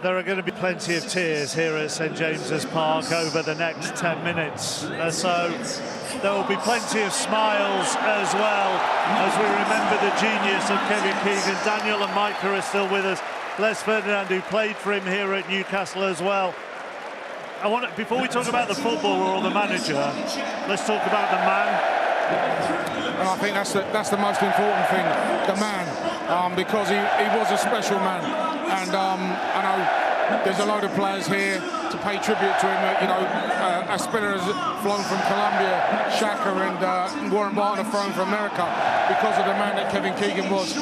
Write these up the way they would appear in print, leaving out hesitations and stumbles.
There are going to be plenty of tears here at St James's Park over the next 10 minutes. So there will be plenty of smiles as well as we remember the genius of Kevin Keegan. Daniel and Micah are still with us. Les Ferdinand, who played for him here at Newcastle as well. Before we talk about the footballer or the manager, let's talk about the man. And I think that's the most important thing, the man, because he was a special man. And I know there's a load of players here to pay tribute to him. A spinner has flown from Colombia, Shaka and Warren Barton have flown from America because of the man that Kevin Keegan was.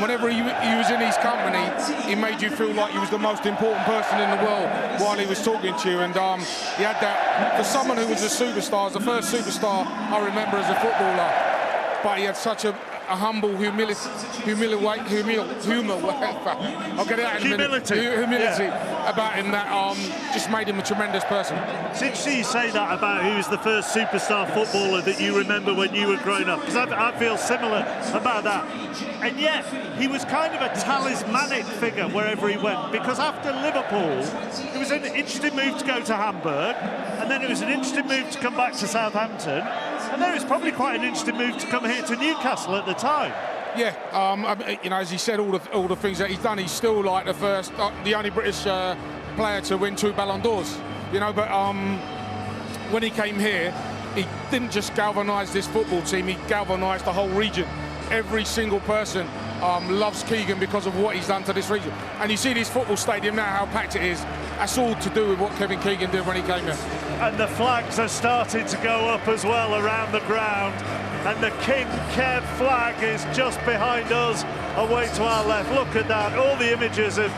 Whenever he was in his company, he made you feel like he was the most important person in the world while he was talking to you. And he had that, for someone who was a superstar, the first superstar I remember as a footballer, but he had such a humble humility about him that just made him a tremendous person. It's interesting you say that about who was the first superstar footballer that you remember when you were growing up, because I feel similar about that. And yet, he was kind of a talismanic figure wherever he went, because after Liverpool, it was an interesting move to go to Hamburg, and then it was an interesting move to come back to Southampton, and then it was probably quite an interesting move to come here to Newcastle at the time. Yeah, as he said, all the things that he's done, he's still like the only British player to win 2 Ballon d'Ors. But when he came here, he didn't just galvanise this football team; he galvanised the whole region. Every single person loves Keegan because of what he's done to this region. And you see this football stadium now, how packed it is. That's all to do with what Kevin Keegan did when he came here. And the flags are starting to go up as well around the ground. And the King Kev flag is just behind us, away to our left. Look at that, all the images of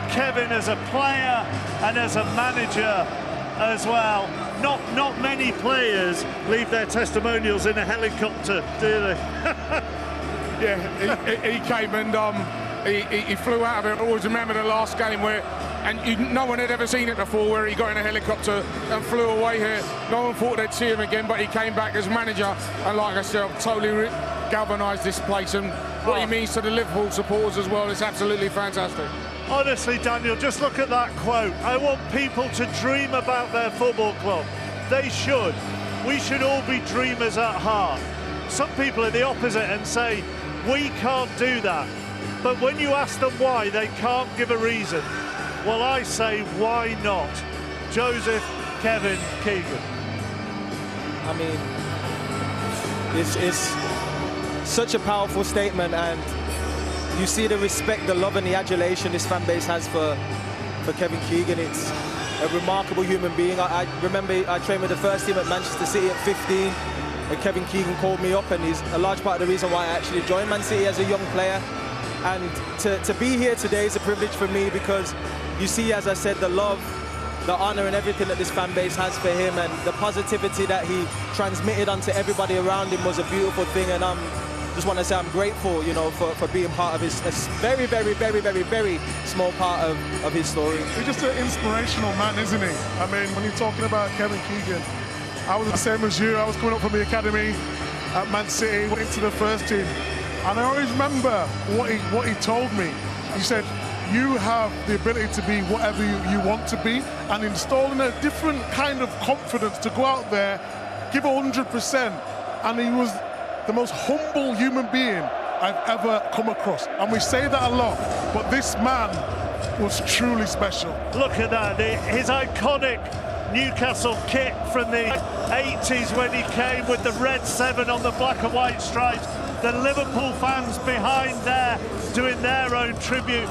Kevin as a player and as a manager as well. Not many players leave their testimonials in a helicopter, do they? Yeah, he came and he flew out of it. I always remember the last game where, no one had ever seen it before, where he got in a helicopter and flew away here. No one thought they'd see him again, but he came back as manager, and like I said, totally galvanised this place. And what he means to the Liverpool supporters as well is absolutely fantastic. Honestly, Daniel, just look at that quote. I want people to dream about their football club. They should. We should all be dreamers at heart. Some people are the opposite and say, we can't do that. But when you ask them why, they can't give a reason. Well, I say, why not? Joseph Kevin Keegan. I mean, it's such a powerful statement, and you see the respect, the love and the adulation this fan base has for Kevin Keegan. It's a remarkable human being. I remember I trained with the first team at Manchester City at 15, and Kevin Keegan called me up, and he's a large part of the reason why I actually joined Man City as a young player. And to be here today is a privilege for me, because you see, as I said, the love, the honour and everything that this fan base has for him, and the positivity that he transmitted onto everybody around him was a beautiful thing. And just want to say I'm grateful, for being part of his very, very, very, very, very small part of his story. He's just an inspirational man, isn't he? I mean, when you're talking about Kevin Keegan, I was the same as you. I was coming up from the academy at Man City, went into the first team. And I always remember what he told me. He said, you have the ability to be whatever you want to be, and installing a different kind of confidence to go out there, give 100%. And he was the most humble human being I've ever come across. And we say that a lot, but this man was truly special. Look at that, his iconic Newcastle kit from the 80s when he came with the red 7 on the black and white stripes. The Liverpool fans behind there doing their own tribute.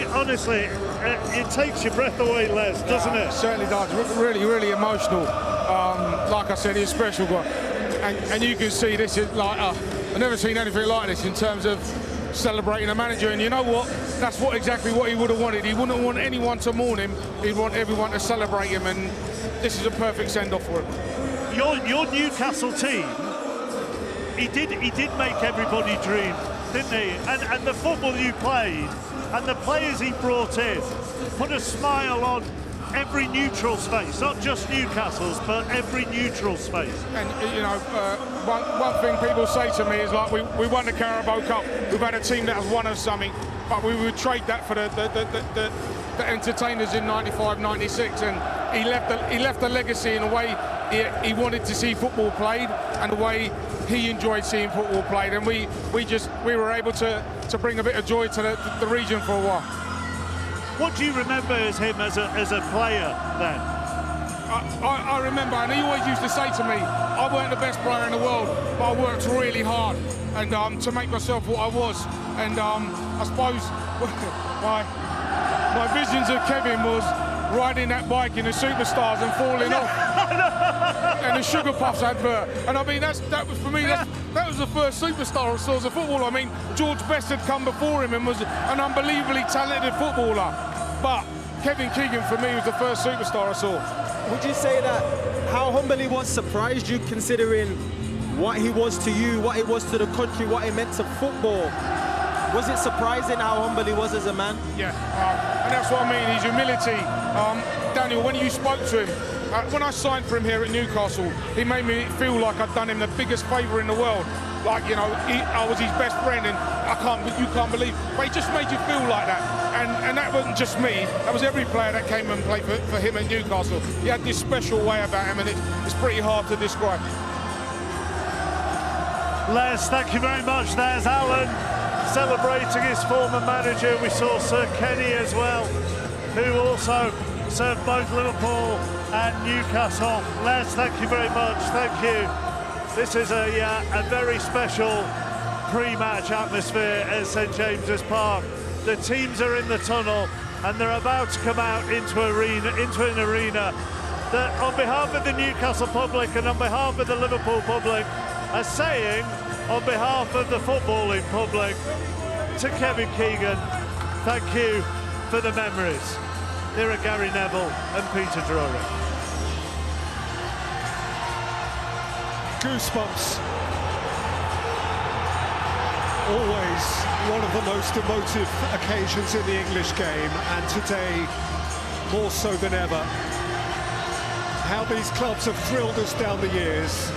Honestly, it takes your breath away, Les, doesn't it? It certainly does. Really, really emotional. Like I said, he's a special guy. And you can see this is like, I've never seen anything like this in terms of celebrating a manager. And you know what? That's exactly what he would have wanted. He wouldn't want anyone to mourn him. He'd want everyone to celebrate him. And this is a perfect send-off for him. Your Newcastle team, he did make everybody dream, didn't he? And the football you played and the players he brought in put a smile on every neutral's face, not just Newcastle's, but every neutral's face. And one thing people say to me is like, we won the Carabao Cup, we've had a team that has won us something, but we would trade that for the that entertained us in 95, 96, and he left a legacy in a way he wanted to see football played and the way he enjoyed seeing football played, and we were able to bring a bit of joy to the region for a while. What do you remember as him as a player then? I remember, and he always used to say to me, I weren't the best player in the world, but I worked really hard and to make myself what I was. And I suppose my visions of Kevin was riding that bike in the Superstars and falling off, and the Sugar Puffs advert. And I mean, that was for me. That was the first superstar I saw as a footballer. I mean, George Best had come before him and was an unbelievably talented footballer, but Kevin Keegan for me was the first superstar I saw. Would you say that how humble he was surprised you, considering what he was to you, what he was to the country, what he meant to football? Was it surprising how humble he was as a man? Yeah, and that's what I mean, his humility. Daniel, when you spoke to him, when I signed for him here at Newcastle, he made me feel like I'd done him the biggest favour in the world. Like, you know, I was his best friend, and you can't believe. But he just made you feel like that. And that wasn't just me, that was every player that came and played for him at Newcastle. He had this special way about him, and it's pretty hard to describe. Les, thank you very much. There's Alan celebrating his former manager. We saw Sir Kenny as well, who also served both Liverpool and Newcastle. Les, thank you very much. Thank you. This is a very special pre-match atmosphere at St James's Park. The teams are in the tunnel and they're about to come out into an arena that, on behalf of the Newcastle public and on behalf of the Liverpool public, are saying, on behalf of the footballing public, to Kevin Keegan, thank you for the memories. Here are Gary Neville and Peter Drury. Goosebumps. Always one of the most emotive occasions in the English game, and today more so than ever. How these clubs have thrilled us down the years,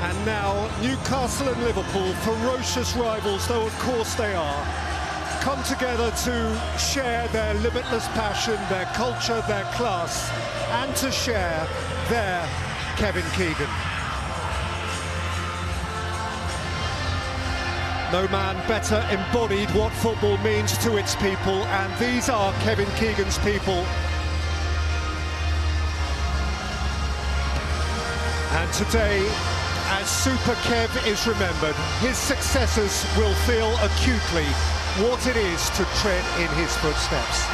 and now Newcastle and Liverpool, ferocious rivals though of course they are, come together to share their limitless passion, their culture, their class, and to share their Kevin Keegan. No man better embodied what football means to its people, and these are Kevin Keegan's people. And today, as Super Kev is remembered, his successors will feel acutely what it is to tread in his footsteps.